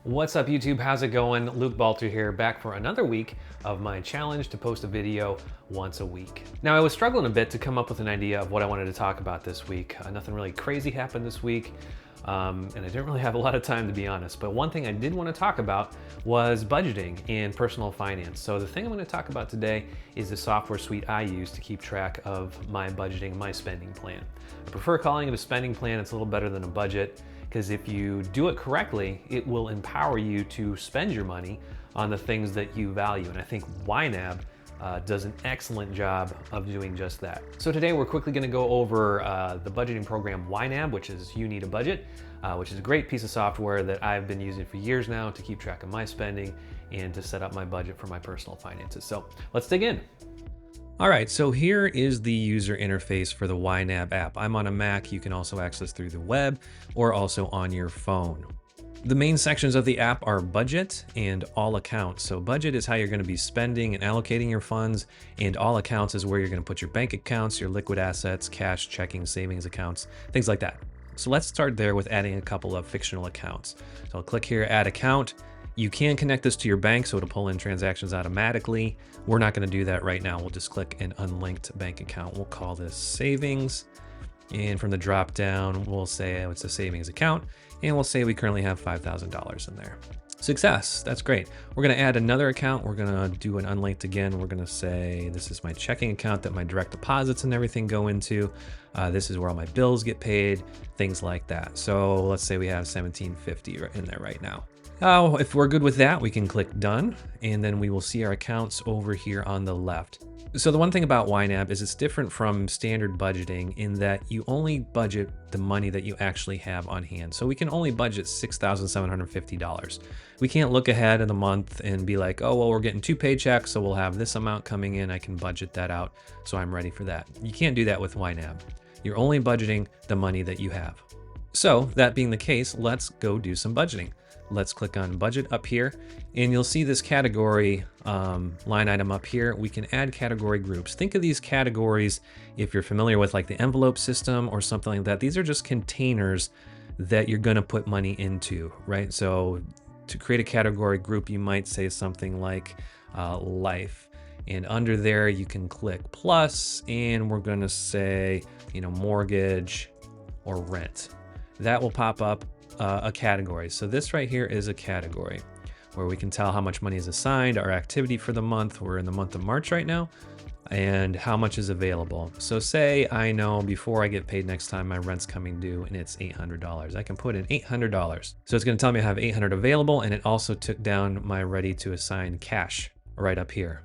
What's up YouTube? How's it going? Luke Balter here, back for another week of my challenge to post a video once a week. Now I was struggling a bit to come up with an idea of what I wanted to talk about this week. Nothing really crazy happened this week, and I didn't really have a lot of time to be honest, but one thing I did want to talk about was budgeting and personal finance. So the thing I'm going to talk about today is the software suite I use to keep track of my budgeting, my spending plan. I prefer calling it a spending plan. It's a little better than a budget, because if you do it correctly, it will empower you to spend your money on the things that you value. And I think YNAB does an excellent job of doing just that. So today we're quickly gonna go over the budgeting program YNAB, which is You Need a Budget, which is a great piece of software that I've been using for years now to keep track of my spending and to set up my budget for my personal finances. So let's dig in. All right, so here is the user interface for the YNAB app. I'm on a Mac. You can also access through the web or also on your phone. The main sections of the app are budget and all accounts. So budget is how you're going to be spending and allocating your funds, and all accounts is where you're going to put your bank accounts, your liquid assets, cash, checking, savings accounts, things like that. So let's start there with adding a couple of fictional accounts. So I'll click here, add account. You can connect this to your bank, so it'll pull in transactions automatically. We're not going to do that right now. We'll just click an unlinked bank account. We'll call this savings. And from the drop down, we'll say it's a savings account. And we'll say we currently have $5,000 in there. Success, that's great. We're going to add another account. We're going to do an unlinked again. We're going to say this is my checking account that my direct deposits and everything go into. This is where all my bills get paid, things like that. So let's say we have $1,750 in there right now. If we're good with that, we can click done, and then we will see our accounts over here on the left. So the one thing about YNAB is it's different from standard budgeting in that you only budget the money that you actually have on hand. So we can only budget $6,750. We can't look ahead in the month and be like, oh, well, we're getting 2 paychecks, so we'll have this amount coming in. I can budget that out, so I'm ready for that. You can't do that with YNAB. You're only budgeting the money that you have. So that being the case, let's go do some budgeting. Let's click on budget up here, and you'll see this category line item up here. We can add category groups. Think of these categories, if you're familiar with like the envelope system or something like that, these are just containers that you're gonna put money into, right? So to create a category group, you might say something like life, and under there you can click plus, and we're gonna say, mortgage or rent. That will pop up a category. So this right here is a category where we can tell how much money is assigned, our activity for the month. We're in the month of March right now, and how much is available. So say I know before I get paid next time my rent's coming due and it's $800. I can put in $800. So it's going to tell me I have $800 available, and it also took down my ready to assign cash right up here.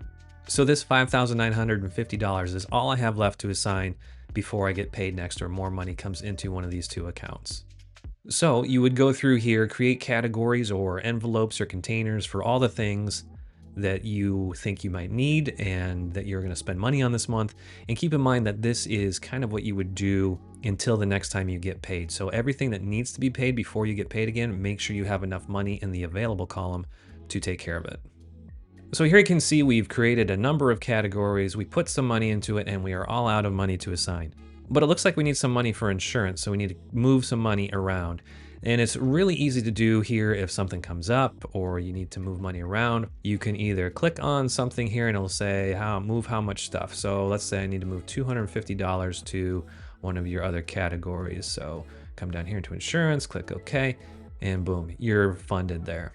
So this $5,950 is all I have left to assign before I get paid next, or more money comes into one of these two accounts. So you would go through here, create categories or envelopes or containers for all the things that you think you might need and that you're going to spend money on this month. And keep in mind that this is kind of what you would do until the next time you get paid. So everything that needs to be paid before you get paid again, make sure you have enough money in the available column to take care of it. So here you can see we've created a number of categories. We put some money into it, and we are all out of money to assign. But it looks like we need some money for insurance, so we need to move some money around. And it's really easy to do here if something comes up or you need to move money around. You can either click on something here and it'll say move how much stuff. So let's say I need to move $250 to one of your other categories. So come down here to insurance, click OK, and boom, you're funded there.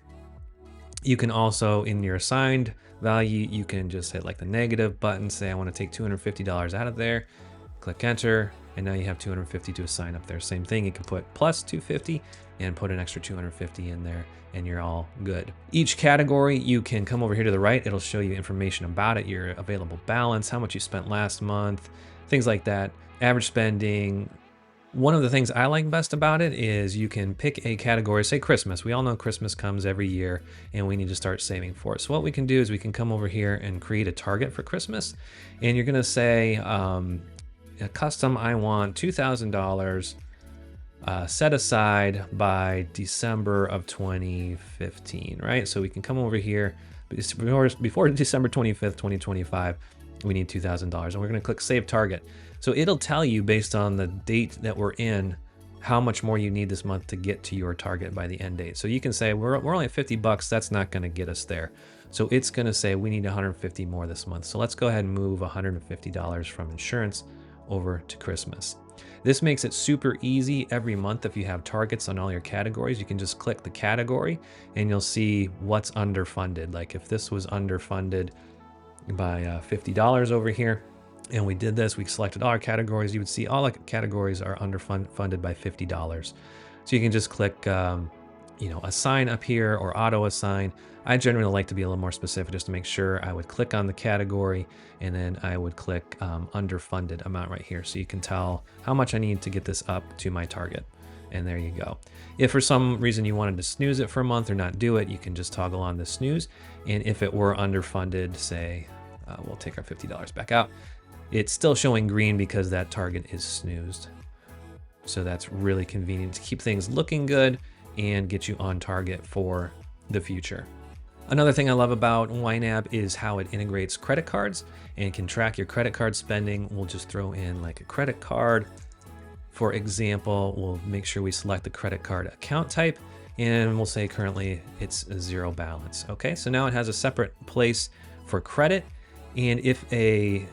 You can also, in your assigned value, you can just hit like the negative button, say I want to take $250 out of there. Click enter, and now you have $250 to assign up there. Same thing, you can put plus $250 and put an extra $250 in there, and you're all good. Each category, you can come over here to the right. It'll show you information about it, your available balance, how much you spent last month, things like that, average spending. One of the things I like best about it is you can pick a category, say Christmas. We all know Christmas comes every year and we need to start saving for it. So what we can do is we can come over here and create a target for Christmas, and you're gonna say, a custom, I want $2,000 set aside by December of 2015, right? So we can come over here, before December 25th, 2025, we need $2,000, and we're gonna click Save Target. So it'll tell you based on the date that we're in how much more you need this month to get to your target by the end date. So you can say, we're only at 50 bucks. That's not going to get us there. So it's going to say we need 150 more this month. So let's go ahead and move $150 from insurance over to Christmas. This makes it super easy every month. If you have targets on all your categories, you can just click the category and you'll see what's underfunded. Like if this was underfunded by $50 over here, and we did this, we selected all our categories, you would see all the categories are underfunded by $50. So you can just click, assign up here or auto assign. I generally like to be a little more specific just to make sure. I would click on the category and then I would click underfunded amount right here. So you can tell how much I need to get this up to my target. And there you go. If for some reason you wanted to snooze it for a month or not do it, you can just toggle on the snooze. And if it were underfunded, say, we'll take our $50 back out. It's still showing green because that target is snoozed. So that's really convenient to keep things looking good and get you on target for the future. Another thing I love about YNAB is how it integrates credit cards and can track your credit card spending. We'll just throw in like a credit card. For example, we'll make sure we select the credit card account type and we'll say currently it's a zero balance. Okay, so now it has a separate place for credit. And if a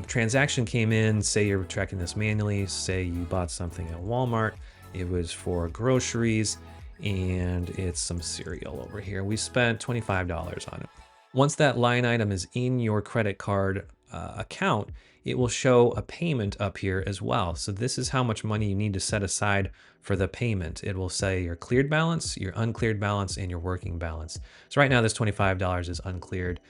transaction came in, say you're tracking this manually, say you bought something at Walmart, it was for groceries, and it's some cereal over here. We spent $25 on it. Once that line item is in your credit card account, it will show a payment up here as well. So this is how much money you need to set aside for the payment. It will say your cleared balance, your uncleared balance, and your working balance. So right now this $25 is uncleared.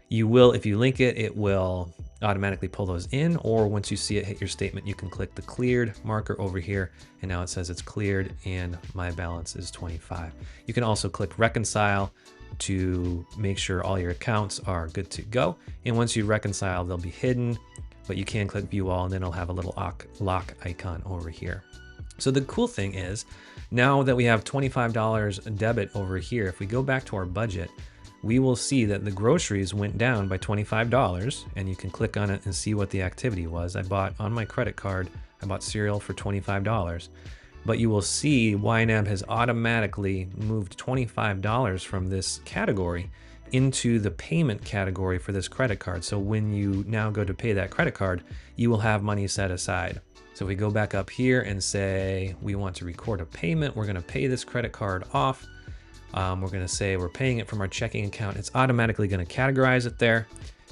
You will, if you link it, it will automatically pull those in, or once you see it hit your statement, you can click the cleared marker over here, and now it says it's cleared and my balance is 25. You can also click reconcile to make sure all your accounts are good to go. And once you reconcile, they'll be hidden, but you can click view all and then it'll have a little lock icon over here. So the cool thing is, now that we have $25 debit over here, if we go back to our budget, we will see that the groceries went down by $25, and you can click on it and see what the activity was. I bought on my credit card, I bought cereal for $25, but you will see YNAB has automatically moved $25 from this category into the payment category for this credit card. So when you now go to pay that credit card, you will have money set aside. So we go back up here and say, we want to record a payment. We're gonna pay this credit card off. We're going to say we're paying it from our checking account. It's automatically going to categorize it there,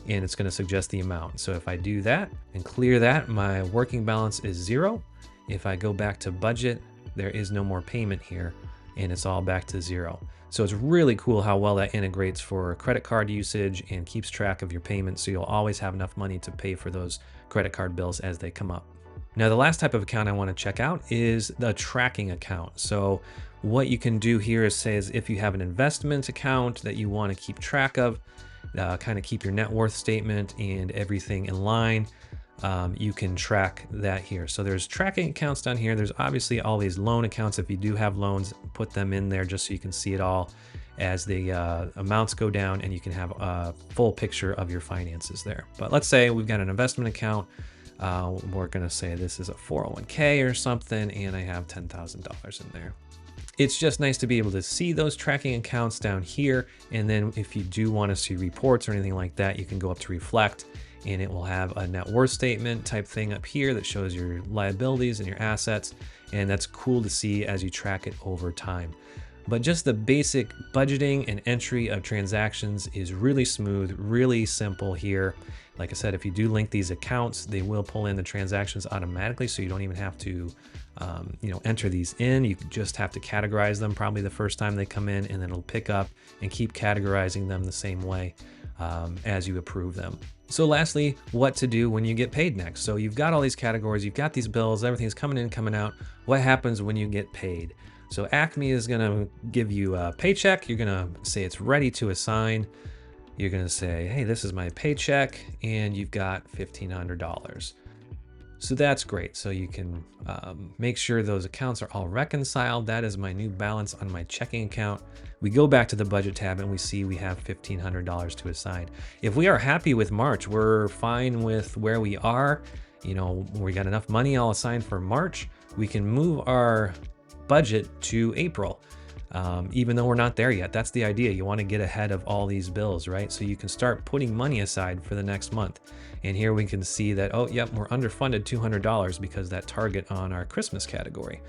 and it's going to suggest the amount. So if I do that and clear that, my working balance is 0. If I go back to budget, there is no more payment here, and it's all back to 0. So it's really cool how well that integrates for credit card usage and keeps track of your payments, so you'll always have enough money to pay for those credit card bills as they come up. Now, the last type of account I want to check out is the tracking account. So what you can do here is say, if you have an investment account that you want to keep track of, kind of keep your net worth statement and everything in line, you can track that here. So there's tracking accounts down here. There's obviously all these loan accounts. If you do have loans, put them in there just so you can see it all as the amounts go down, and you can have a full picture of your finances there. But let's say we've got an investment account. We're going to say this is a 401k or something, and I have $10,000 in there. It's just nice to be able to see those tracking accounts down here. And then if you do want to see reports or anything like that, you can go up to reflect, and it will have a net worth statement type thing up here that shows your liabilities and your assets. And that's cool to see as you track it over time. But just the basic budgeting and entry of transactions is really smooth, really simple here. Like I said, if you do link these accounts, they will pull in the transactions automatically, so you don't even have to enter these in. You just have to categorize them probably the first time they come in, and then it'll pick up and keep categorizing them the same way as you approve them. So lastly, what to do when you get paid next. So you've got all these categories, you've got these bills, everything's coming in, coming out. What happens when you get paid? So Acme is gonna give you a paycheck. You're gonna say it's ready to assign. You're gonna say, hey, this is my paycheck, and you've got $1,500. So that's great. So you can make sure those accounts are all reconciled. That is my new balance on my checking account. We go back to the budget tab and we see we have $1,500 to assign. If we are happy with March, we're fine with where we are. We got enough money all assigned for March. we can move our budget to April. Even though we're not there yet. That's the idea. You want to get ahead of all these bills, right? So you can start putting money aside for the next month. And here we can see that, oh, yep, we're underfunded $200 because that target on our Christmas category.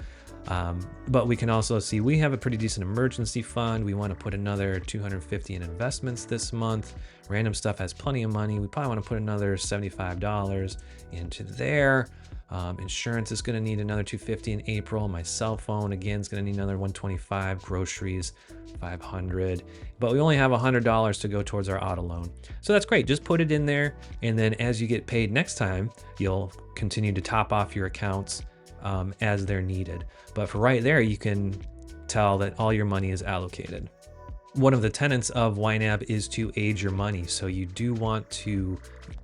But we can also see we have a pretty decent emergency fund. We want to put another $250 in investments this month. Random stuff has plenty of money. We probably want to put another $75 into there. Insurance is going to need another $250 in April. My cell phone, again, is going to need another $125. Groceries, $500. But we only have $100 to go towards our auto loan. So that's great. Just put it in there. And then as you get paid next time, you'll continue to top off your accounts as they're needed. But for right there, you can tell that all your money is allocated. One of the tenets of YNAB is to age your money. So you do want to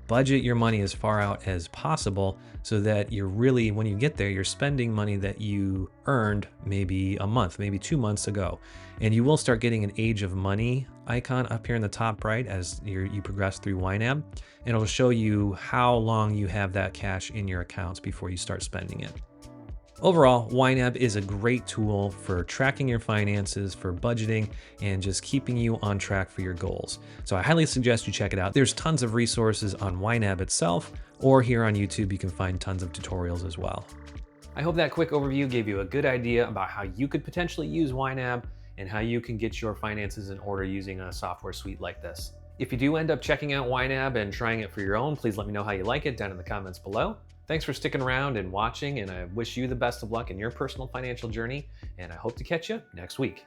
budget your money as far out as possible so that you're really, when you get there, you're spending money that you earned maybe a month, maybe 2 months ago. And you will start getting an age of money icon up here in the top right as you progress through YNAB. And it'll show you how long you have that cash in your accounts before you start spending it. Overall, YNAB is a great tool for tracking your finances, for budgeting, and just keeping you on track for your goals. So I highly suggest you check it out. There's tons of resources on YNAB itself, or here on YouTube, you can find tons of tutorials as well. I hope that quick overview gave you a good idea about how you could potentially use YNAB and how you can get your finances in order using a software suite like this. If you do end up checking out YNAB and trying it for your own, please let me know how you like it down in the comments below. Thanks for sticking around and watching, and I wish you the best of luck in your personal financial journey, and I hope to catch you next week.